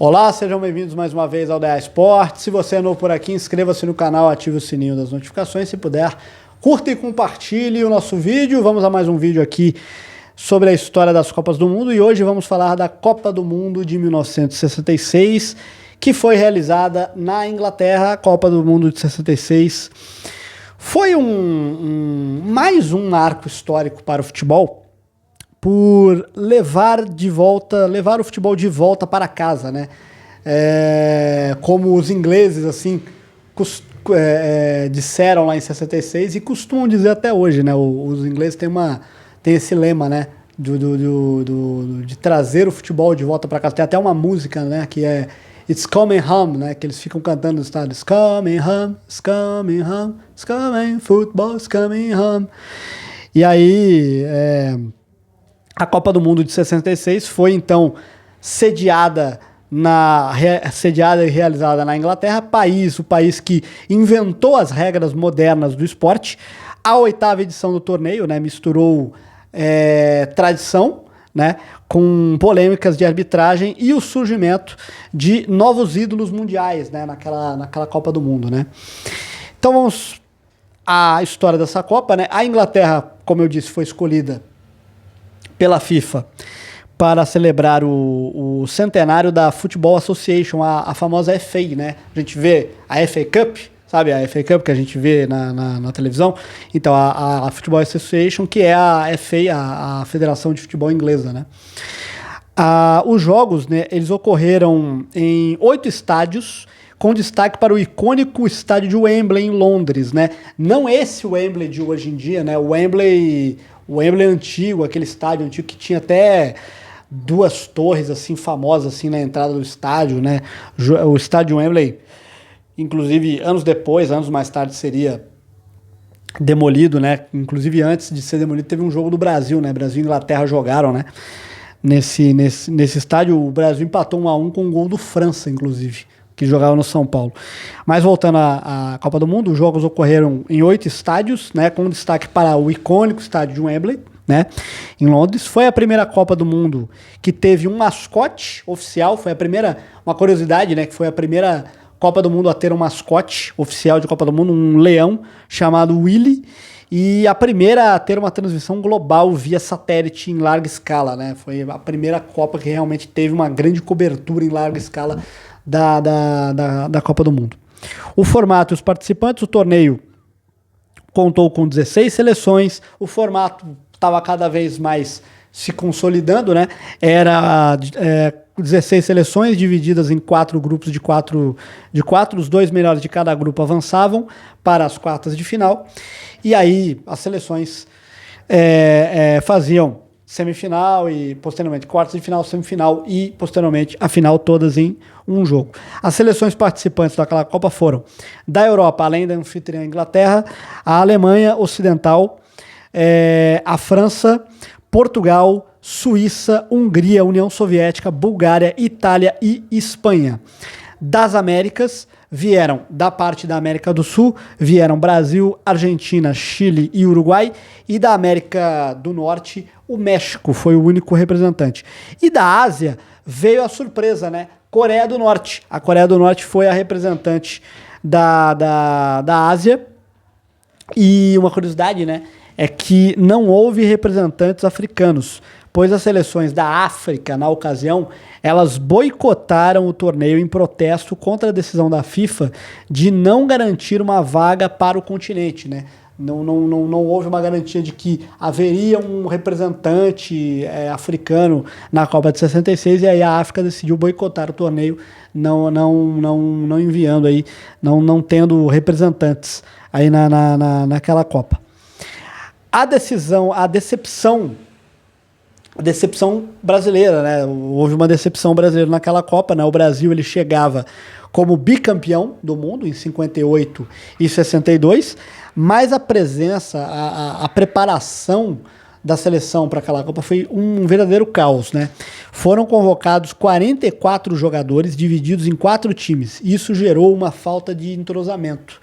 Olá, sejam bem-vindos mais uma vez ao DA Esporte. Se você é novo por aqui, inscreva-se no canal, ative o sininho das notificações. Se puder, curta e compartilhe o nosso vídeo. Vamos a mais um vídeo aqui sobre a história das Copas do Mundo. E hoje vamos falar da Copa do Mundo de 1966, que foi realizada na Inglaterra. A Copa do Mundo de 66 foi mais um marco histórico para o futebol, por levar o futebol de volta para casa, né? Como os ingleses assim disseram lá em 66 e costumam dizer até hoje, né? Os ingleses têm esse lema, né? De trazer o futebol de volta para casa. Tem até uma música, né? Que é It's Coming Home, né? Que eles ficam cantando no estádio. It's coming home, it's coming home, it's coming, football is coming home. E aí, a Copa do Mundo de 66 foi, então, sediada e realizada na Inglaterra, o país que inventou as regras modernas do esporte. A 8ª edição do torneio, né, misturou tradição, né, com polêmicas de arbitragem e o surgimento de novos ídolos mundiais, né, naquela Copa do Mundo, né. Então vamos à história dessa Copa, né. A Inglaterra, como eu disse, foi escolhida pela FIFA para celebrar o centenário da Football Association, a famosa FA, né? A gente vê a FA Cup, sabe? A FA Cup que a gente vê na televisão. Então, a Football Association, que é a FA, a Federação de Futebol Inglesa, né? Os jogos, né, eles ocorreram em 8 estádios, com destaque para o icônico estádio de Wembley, em Londres, né? Não esse Wembley de hoje em dia, né? O Wembley antigo, aquele estádio antigo que tinha até 2 torres assim famosas assim na entrada do estádio, né? O estádio Wembley, inclusive anos mais tarde seria demolido, né? Inclusive antes de ser demolido teve um jogo do Brasil, né? Brasil e Inglaterra jogaram, né? Nesse estádio o Brasil empatou 1-1 com um gol do França, inclusive, que jogava no São Paulo. Mas voltando à Copa do Mundo, os jogos ocorreram em 8 estádios, né, com destaque para o icônico estádio de Wembley, né, em Londres. Foi a primeira Copa do Mundo que teve um mascote oficial, foi uma curiosidade, né, que foi a primeira Copa do Mundo a ter um mascote oficial de Copa do Mundo, um leão chamado Willy, e a primeira a ter uma transmissão global via satélite em larga escala, né, foi a primeira Copa que realmente teve uma grande cobertura em larga escala da Copa do Mundo. O formato e os participantes, o torneio contou com 16 seleções, o formato estava cada vez mais se consolidando, né? Era 16 seleções divididas em 4 grupos de 4, os 2 melhores de cada grupo avançavam para as quartas de final, e aí as seleções faziam semifinal e posteriormente quartas de final, semifinal e posteriormente a final, todas em um jogo. As seleções participantes daquela Copa foram da Europa, além da anfitriã Inglaterra, a Alemanha Ocidental, a França, Portugal, Suíça, Hungria, União Soviética, Bulgária, Itália e Espanha. Das Américas, da parte da América do Sul, vieram Brasil, Argentina, Chile e Uruguai, e da América do Norte, o México foi o único representante. E da Ásia veio a surpresa, né? Coreia do Norte. A Coreia do Norte foi a representante da Ásia. E uma curiosidade, né, é que não houve representantes africanos, pois as seleções da África, na ocasião, elas boicotaram o torneio em protesto contra a decisão da FIFA de não garantir uma vaga para o continente, né? Não houve uma garantia de que haveria um representante africano na Copa de 66, e aí a África decidiu boicotar o torneio, não enviando aí, não tendo representantes aí naquela Copa. A decepção brasileira, né? Houve uma decepção brasileira naquela Copa, né? O Brasil, ele chegava como bicampeão do mundo em 58 e 62, mas a presença, a preparação da seleção para aquela Copa foi um verdadeiro caos, né? Foram convocados 44 jogadores divididos em 4 times. Isso gerou uma falta de entrosamento.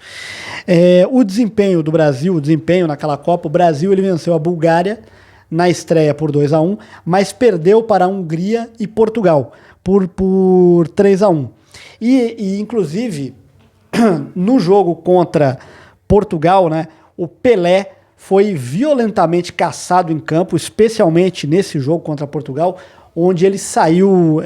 O desempenho do Brasil, naquela Copa, o Brasil ele venceu a Bulgária na estreia por 2-1, mas perdeu para a Hungria e Portugal. por 3-1. E inclusive, no jogo contra Portugal, né, o Pelé foi violentamente caçado em campo, especialmente nesse jogo contra Portugal, onde ele saiu,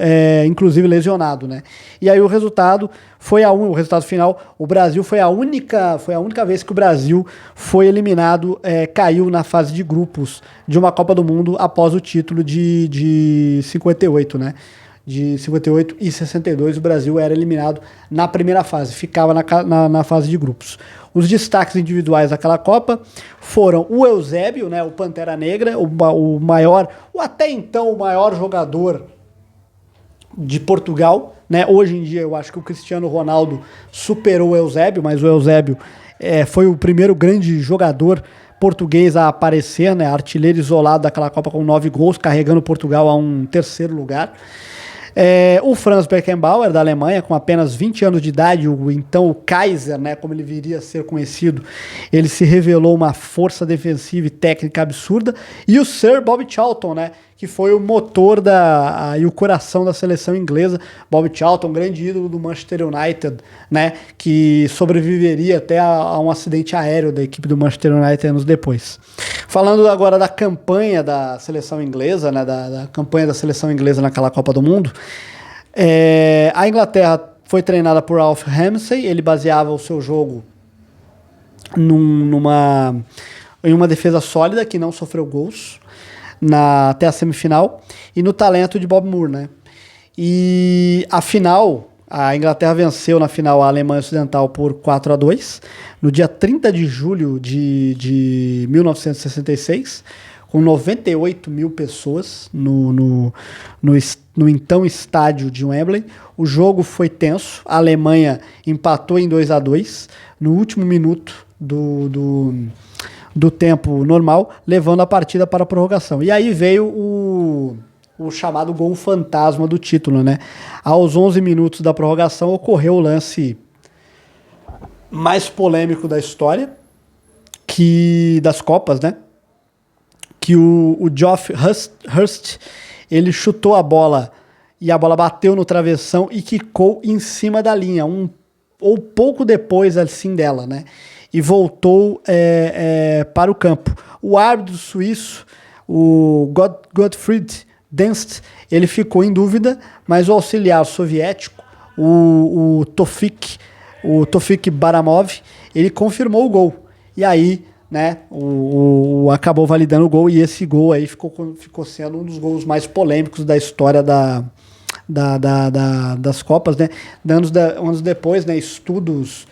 inclusive, lesionado, né? E aí o resultado foi o resultado final. O Brasil foi a única vez que o Brasil foi eliminado, caiu na fase de grupos de uma Copa do Mundo após o título de 58, né? De 58 e 62, o Brasil era eliminado na primeira fase, ficava na fase de grupos. Os destaques individuais daquela Copa foram o Eusébio, né, o Pantera Negra, o maior, ou até então o maior jogador de Portugal, né? Hoje em dia eu acho que o Cristiano Ronaldo superou o Eusébio, mas o Eusébio foi o primeiro grande jogador português a aparecer, né? Artilheiro isolado daquela Copa com 9 gols, carregando Portugal a um terceiro lugar. O Franz Beckenbauer, da Alemanha, com apenas 20 anos de idade, então o Kaiser, né, como ele viria a ser conhecido, ele se revelou uma força defensiva e técnica absurda. E o Sir Bobby Charlton, né, que foi o motor e o coração da seleção inglesa. Bobby Charlton, grande ídolo do Manchester United, né, que sobreviveria até a um acidente aéreo da equipe do Manchester United anos depois. Falando agora da campanha da seleção inglesa, né, da campanha da seleção inglesa naquela Copa do Mundo, a Inglaterra foi treinada por Alf Ramsey. Ele baseava o seu jogo em uma defesa sólida que não sofreu gols até a semifinal, e no talento de Bob Moore, né? E a final, a Inglaterra venceu na final a Alemanha Ocidental por 4-2, no dia 30 de julho de 1966, com 98 mil pessoas no então estádio de Wembley. O jogo foi tenso, a Alemanha empatou em 2-2 no último minuto do tempo normal, levando a partida para a prorrogação. E aí veio o chamado gol fantasma do título, né? Aos 11 minutos da prorrogação ocorreu o lance mais polêmico da história, das Copas, né? Que o Geoff Hurst, ele chutou a bola e a bola bateu no travessão e quicou em cima da linha, ou pouco depois assim dela, né? E voltou para o campo. O árbitro suíço, o Gottfried Denst, ele ficou em dúvida, mas o auxiliar soviético, o Tofik Baramov, ele confirmou o gol. E aí, né, acabou validando o gol, e esse gol aí ficou sendo um dos gols mais polêmicos da história das Copas, né? Anos depois, né, estudos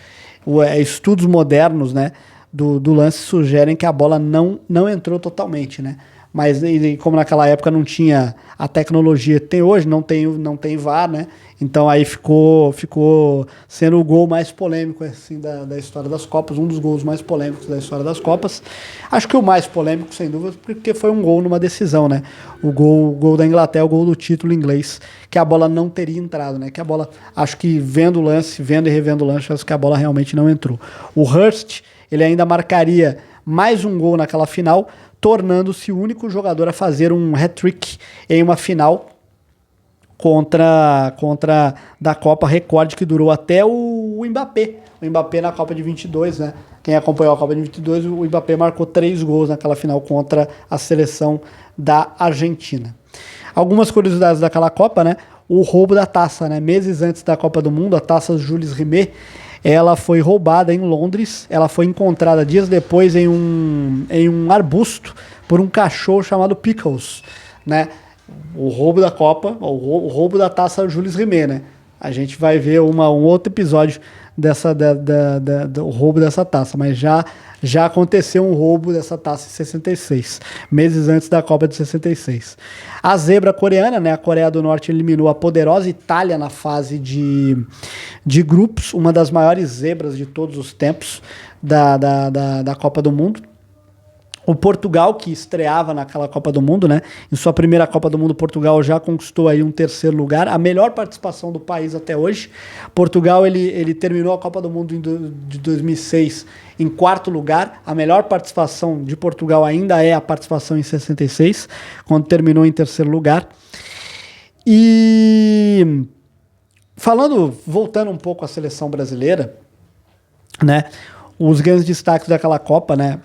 modernos, né, do lance sugerem que a bola não entrou totalmente, né? Mas como naquela época não tinha a tecnologia que tem hoje, não tem VAR, né? Então aí ficou sendo o gol mais polêmico assim, da história das Copas, um dos gols mais polêmicos da história das Copas. Acho que o mais polêmico, sem dúvida, porque foi um gol numa decisão, né? O gol da Inglaterra, o gol do título inglês, que a bola não teria entrado, né? Que a bola, acho que vendo e revendo o lance, acho que a bola realmente não entrou. O Hurst, ele ainda marcaria mais um gol naquela final, tornando-se o único jogador a fazer um hat-trick em uma final contra da Copa, recorde que durou até o Mbappé. O Mbappé na Copa de 22, né? Quem acompanhou a Copa de 22, o Mbappé marcou 3 gols naquela final contra a seleção da Argentina. Algumas curiosidades daquela Copa, né? O roubo da taça, né? Meses antes da Copa do Mundo, a taça Jules Rimet, ela foi roubada em Londres. Ela foi encontrada dias depois em um arbusto por um cachorro chamado Pickles, né? O roubo da Copa, o roubo da taça Jules Rimet, né? A gente vai ver um outro episódio do roubo dessa taça, mas já aconteceu um roubo dessa taça em 66, meses antes da Copa de 66. A zebra coreana, né? A Coreia do Norte eliminou a poderosa Itália na fase de grupos, uma das maiores zebras de todos os tempos da Copa do Mundo. O Portugal, que estreava naquela Copa do Mundo, né? Em sua primeira Copa do Mundo, Portugal já conquistou aí um terceiro lugar, a melhor participação do país até hoje. Portugal, ele terminou a Copa do Mundo de 2006 em quarto lugar. A melhor participação de Portugal ainda é a participação em 66, quando terminou em terceiro lugar. E E voltando um pouco à seleção brasileira, né? Os grandes destaques daquela Copa, né?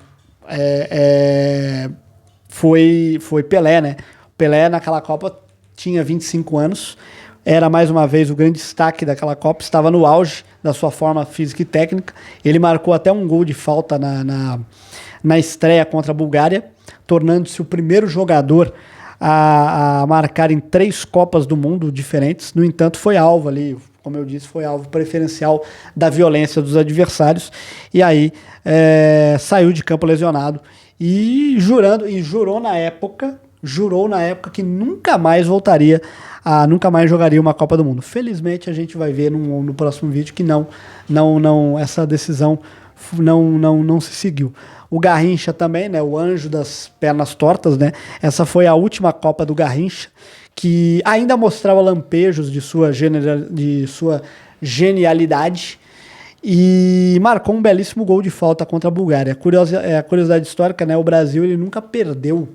Foi Pelé, né? Pelé naquela Copa tinha 25 anos, era mais uma vez o grande destaque daquela Copa, estava no auge da sua forma física e técnica. Ele marcou até um gol de falta na estreia contra a Bulgária, tornando-se o primeiro jogador a marcar em 3 Copas do Mundo diferentes. No entanto, foi alvo ali, como eu disse, foi alvo preferencial da violência dos adversários, e aí saiu de campo lesionado e jurou na época que nunca mais jogaria uma Copa do Mundo. Felizmente a gente vai ver no próximo vídeo que não essa decisão não se seguiu. O Garrincha também, né, o anjo das pernas tortas, né? Essa foi a última Copa do Garrincha, que ainda mostrava lampejos de sua genialidade, e marcou um belíssimo gol de falta contra a Bulgária. A curiosidade histórica, né, o Brasil ele nunca perdeu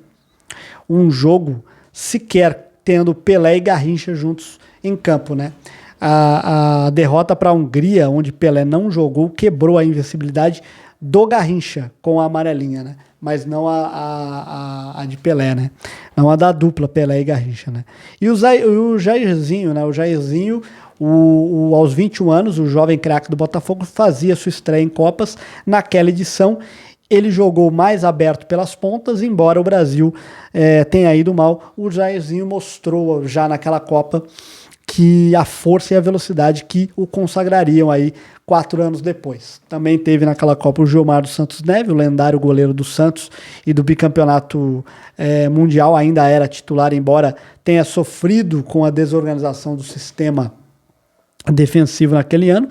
um jogo sequer tendo Pelé e Garrincha juntos em campo, né? A derrota para a Hungria, onde Pelé não jogou, quebrou a invencibilidade do Garrincha com a amarelinha, né? Mas não a de Pelé, né? Não a da dupla Pelé e Garrincha, né? E o Jairzinho, né? O Jairzinho, aos 21 anos, o jovem craque do Botafogo, fazia sua estreia em Copas. Naquela edição, ele jogou mais aberto pelas pontas, embora o Brasil tenha ido mal. O Jairzinho mostrou já naquela Copa que a força e a velocidade que o consagrariam aí 4 anos depois. Também teve naquela Copa o Gilmar dos Santos Neves, o lendário goleiro do Santos e do bicampeonato mundial, ainda era titular, embora tenha sofrido com a desorganização do sistema defensivo naquele ano.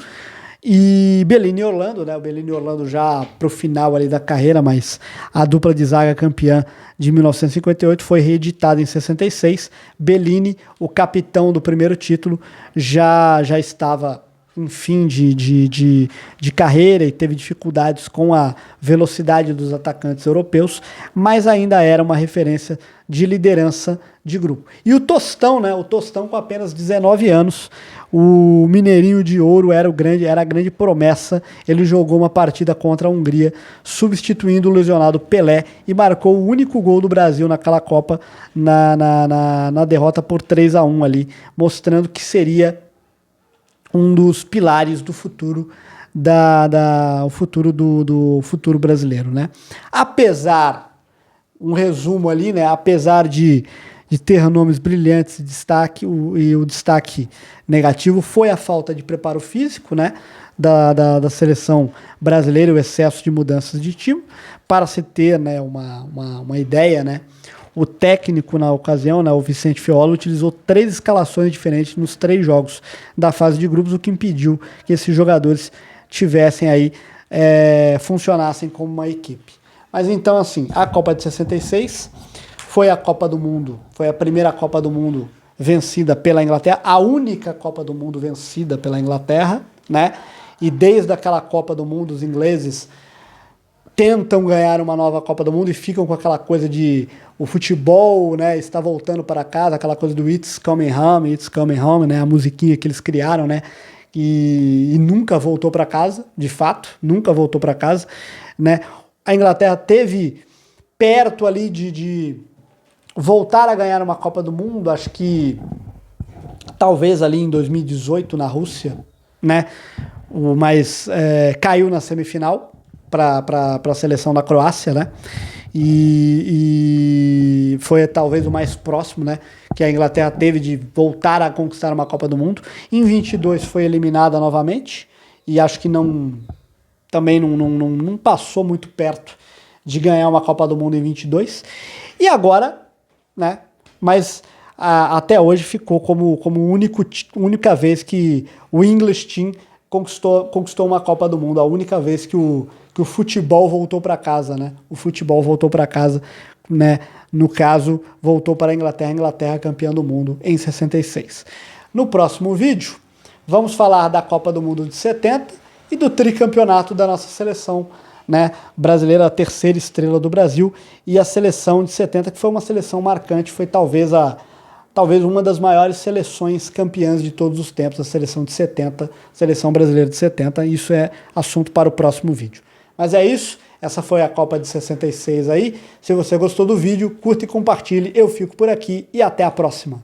E Bellini e Orlando, né? O Bellini e Orlando já pro final ali da carreira, mas a dupla de zaga campeã de 1958 foi reeditada em 66. Bellini, o capitão do primeiro título, já estava em fim de carreira e teve dificuldades com a velocidade dos atacantes europeus, mas ainda era uma referência de liderança de grupo. E o Tostão, né? O Tostão com apenas 19 anos, o Mineirinho de Ouro era a grande promessa. Ele jogou uma partida contra a Hungria, substituindo o lesionado Pelé, e marcou o único gol do Brasil naquela Copa na derrota por 3-1 ali, mostrando que seria um dos pilares do futuro do futuro brasileiro, né? Um resumo ali, né? Apesar de ter nomes brilhantes e o destaque negativo foi a falta de preparo físico, né, da seleção brasileira, o excesso de mudanças de time. Para se ter, né, uma ideia, né, o técnico na ocasião, né, o Vicente Feola, utilizou 3 escalações diferentes nos 3 jogos da fase de grupos, o que impediu que esses jogadores funcionassem como uma equipe. Mas então, assim, a Copa de 66 foi a Copa do Mundo, foi a primeira Copa do Mundo vencida pela Inglaterra, a única Copa do Mundo vencida pela Inglaterra, né? E desde aquela Copa do Mundo, os ingleses tentam ganhar uma nova Copa do Mundo e ficam com aquela coisa de o futebol, né, está voltando para casa, aquela coisa do It's Coming Home, né, a musiquinha que eles criaram, né, e nunca voltou para casa, de fato, nunca voltou para casa, né. A Inglaterra teve perto ali de voltar a ganhar uma Copa do Mundo, acho que talvez ali em 2018 na Rússia, né, mas caiu na semifinal para a seleção da Croácia, né, e foi talvez o mais próximo, né, que a Inglaterra teve de voltar a conquistar uma Copa do Mundo. Em 22 foi eliminada novamente, e acho que também não passou muito perto de ganhar uma Copa do Mundo em 22, e agora, né, mas até hoje ficou como única vez que o English Team conquistou uma Copa do Mundo, a única vez que o futebol voltou para casa, né? O futebol voltou para casa, né? No caso, voltou para a Inglaterra campeã do mundo em 66. No próximo vídeo, vamos falar da Copa do Mundo de 70 e do tricampeonato da nossa seleção, né, brasileira, a terceira estrela do Brasil, e a seleção de 70, que foi uma seleção marcante, foi talvez talvez uma das maiores seleções campeãs de todos os tempos, a seleção de 70, seleção brasileira de 70, isso é assunto para o próximo vídeo. Mas é isso, essa foi a Copa de 66 aí. Se você gostou do vídeo, curta e compartilhe. Eu fico por aqui e até a próxima.